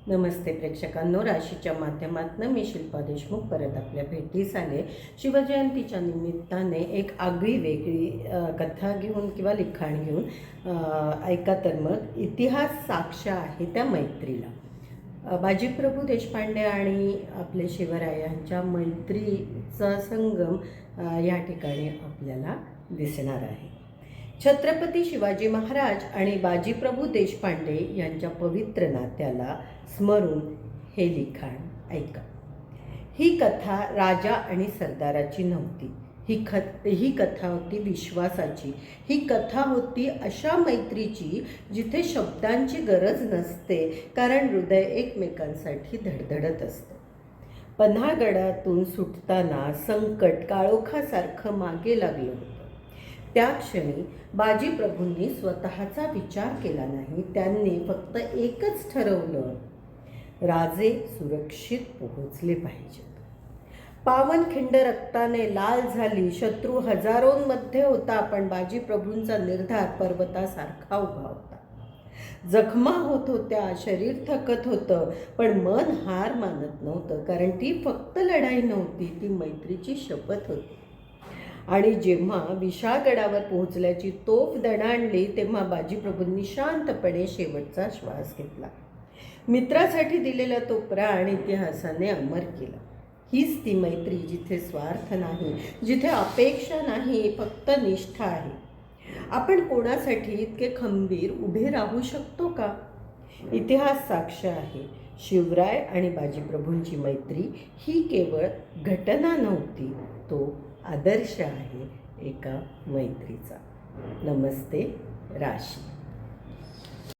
नमस्ते प्रेक्षकांनो, राशीच्या माध्यमातून मी शिल्पा देशमुख परत आपल्या भेटीस आले. शिवजयंतीच्या निमित्ताने एक आगळी वेगळी कथा घेऊन किंवा लिखाण घेऊन ऐका तर मग इतिहास साक्ष आहे त्या मैत्रीला. बाजीप्रभू देशपांडे आणि आपले शिवराय यांच्या मैत्रीचा संगम या ठिकाणी आपल्याला दिसणार आहे. छत्रपती शिवाजी महाराज आणि बाजीप्रभू देशपांडे यांच्या पवित्र नात्याला स्मरून हे लिखाण ऐका. ही कथा राजा आणि सरदाराची नव्हती. ही कथा होती विश्वासाची. ही कथा होती अशा मैत्रीची जिथे शब्दांची गरज नसते, कारण हृदय एकमेकांसाठी धडधडत असतं. पन्हागडातून सुटताना संकट काळोखासारखं मागे लागलं होतं. त्या क्षणी बाजीप्रभूंनी स्वतःचा विचार केला नाही. त्यांनी फक्त एकच ठरवलं, राजे सुरक्षित पोहोचले पाहिजेत. पावनखिंड रक्ताने लाल झाली. शत्रू हजारोंमध्ये होता, पण बाजीप्रभूंचा निर्धार पर्वतासारखा उभा होता. जखमा होत होत्या, शरीर थकत होतं, पण मन हार मानत नव्हतं, कारण ती फक्त लढाई नव्हती, ती मैत्रीची शपथ होती. आणि जेव्हा विशाळगडावर पोहोचल्याची तोफ दणाणली, तेव्हा बाजीप्रभूंनी शांतपणे शेवटचा श्वास घेतला. मित्रासाठी दिलेला तो प्राण इतिहासाने अमर केला. हीच ती मैत्री जिथे स्वार्थ नाही, जिथे अपेक्षा नाही, फक्त निष्ठा आहे. आपण कोणासाठी इतके खंबीर उभे राहू शकतो का? इतिहास साक्ष आहे. शिवराय आणि बाजीप्रभूंची मैत्री ही केवळ घटना नव्हती, तो आदर्श आहे एका मैत्रीचा. नमस्ते राशी.